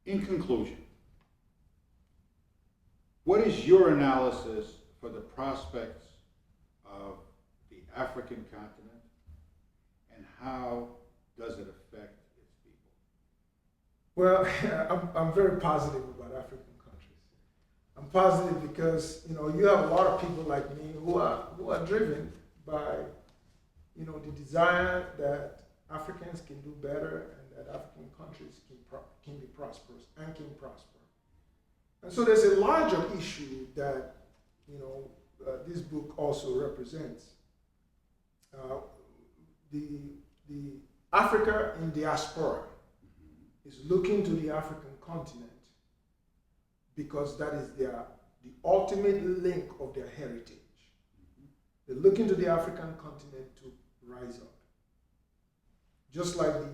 in conclusion, what is your analysis for the prospects of the African continent, and how does it affect its people? Well, I'm very positive about African countries. I'm positive because you have a lot of people like me who are driven by the desire that Africans can do better and that African countries can be prosperous and can prosper. And so there's a larger issue that this book also represents. The Africa in diaspora is looking to the African continent because that is the ultimate link of their heritage. They're looking to the African continent to rise up. Just like the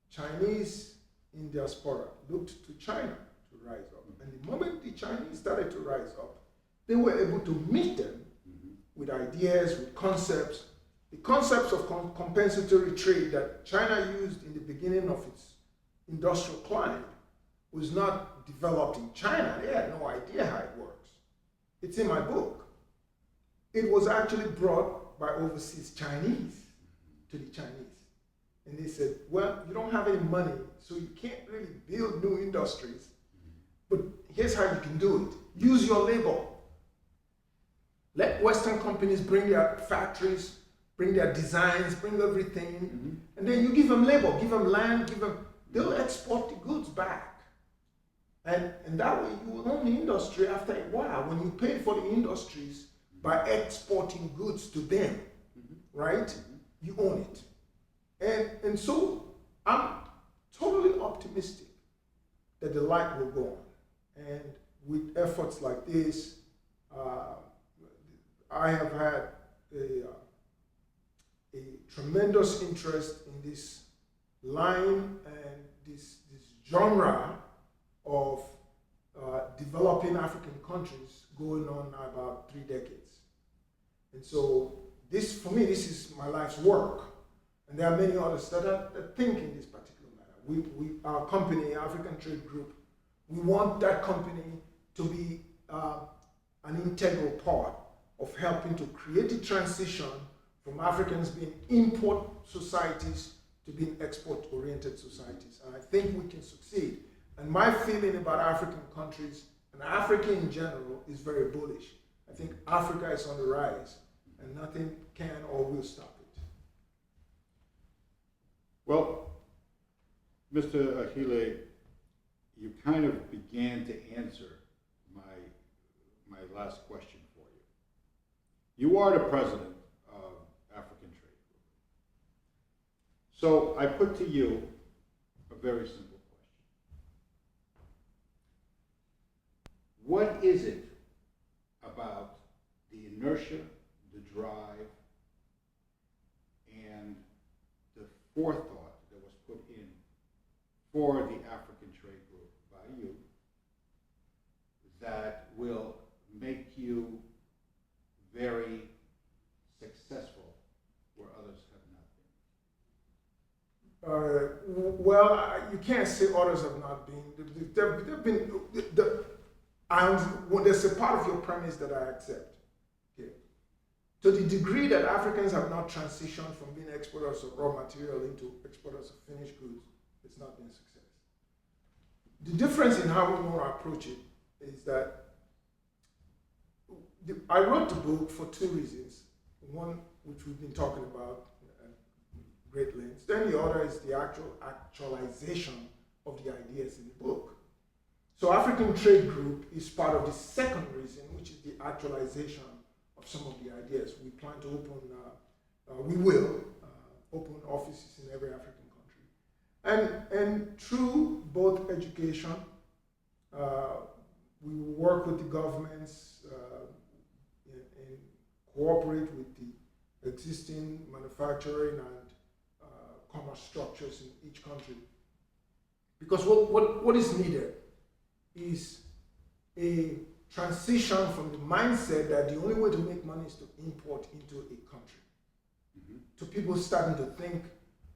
Chinese in diaspora looked to China to rise up. And the moment the Chinese started to rise up, they were able to meet them with ideas, with concepts. The concepts of compensatory trade that China used in the beginning of its industrial climb was not developed in China. They had no idea how it works. It's in my book. It was actually brought by overseas Chinese to the Chinese. And they said, well, you don't have any money, so you can't really build new industries. But here's how you can do it. Use your labor. Let Western companies bring their factories, bring their designs, bring everything, and then you give them labor, give them land, they'll export the goods back. And that way you will own the industry after a while when you pay for the industries by exporting goods to them, right? You own it. And so I'm totally optimistic that the light will go on. And with efforts like this, I have had a tremendous interest in this line and this genre of developing African countries going on now about 3 decades. And so for me, this is my life's work. And there are many others that think in this particular matter. Our company, African Trade Group, we want that company to be an integral part of helping to create the transition from Africans being import societies to being export-oriented societies. And I think we can succeed. And my feeling about African countries and Africa in general is very bullish. I think Africa is on the rise, and nothing can or will stop it. Well, Mr. Achille, you kind of began to answer my last question for you. You are the president of African Trade Group. So I put to you a very simple question. What is it about the inertia, the drive, and the forethought that was put in for the African Trade Group by you that will make you very successful where others have not been? Well, you can't say others have not been. There've been. There's a part of your premise that I accept. Okay. To the degree that Africans have not transitioned from being exporters of raw material into exporters of finished goods, it's not been a success. The difference in how we want to approach it is that I wrote the book for 2 reasons. One, which we've been talking about at great lengths. Then the other is the actualization of the ideas in the book. So African Trade Group is part of the second reason, which is the actualization of some of the ideas. We plan to open offices in every African country. And through both education, we will work with the governments and cooperate with the existing manufacturing and commerce structures in each country. Because what is needed is a transition from the mindset that the only way to make money is to import into a country. To people starting to think,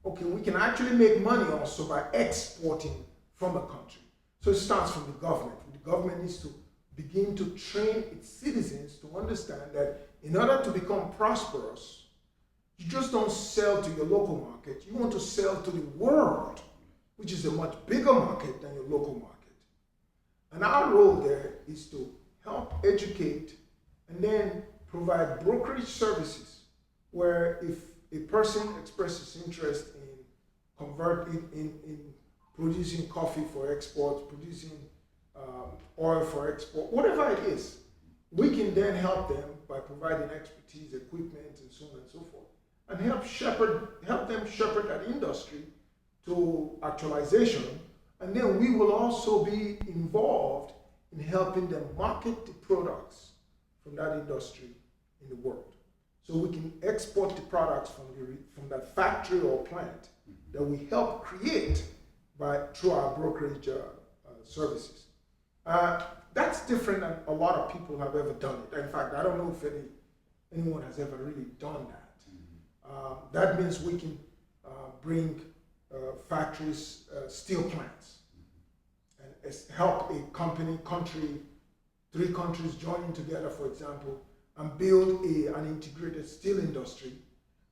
okay, we can actually make money also by exporting from a country. So it starts from the government. The government needs to begin to train its citizens to understand that in order to become prosperous, you just don't sell to your local market. You want to sell to the world, which is a much bigger market than your local market. And our role there is to help educate and then provide brokerage services where if a person expresses interest in producing coffee for export, producing oil for export, whatever it is, we can then help them by providing expertise, equipment, and so on and so forth, and help them shepherd that industry to actualization. And then we will also be involved in helping them market the products from that industry in the world. So we can export the products from that factory or plant that we help create through our brokerage services. That's different than a lot of people have ever done it. In fact, I don't know if anyone has ever really done that. That means we can bring factories, steel plants, and help a country, 3 countries joining together, for example, and build an integrated steel industry.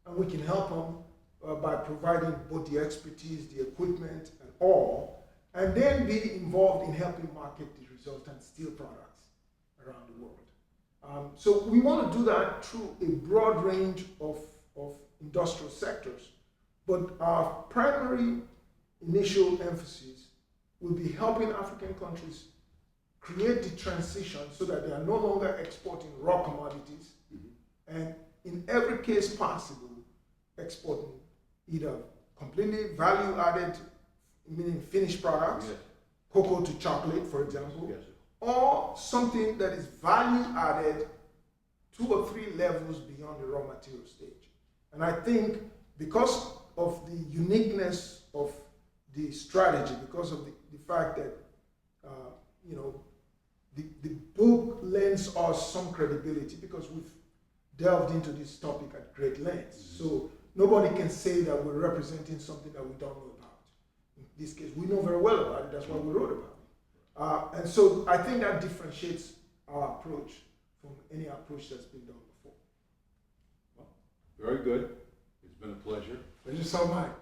And we can help them by providing both the expertise, the equipment, and all, and then be involved in helping market the resultant steel products around the world. So we want to do that through a broad range of industrial sectors, but our primary initial emphasis will be helping African countries create the transition so that they are no longer exporting raw commodities, and in every case possible, exporting either completely value-added, meaning finished products, Yes. cocoa to chocolate, for example, Yes. or something that is value-added 2 or 3 levels beyond the raw material stage. And I think because of the uniqueness of the strategy, because of the fact that the book lends us some credibility because we've delved into this topic at great lengths. So nobody can say that we're representing something that we don't know about. In this case, we know very well about it. That's why we wrote about it. And so I think that differentiates our approach from any approach that's been done before. Well, very good. It's been a pleasure. Pleasure so mine.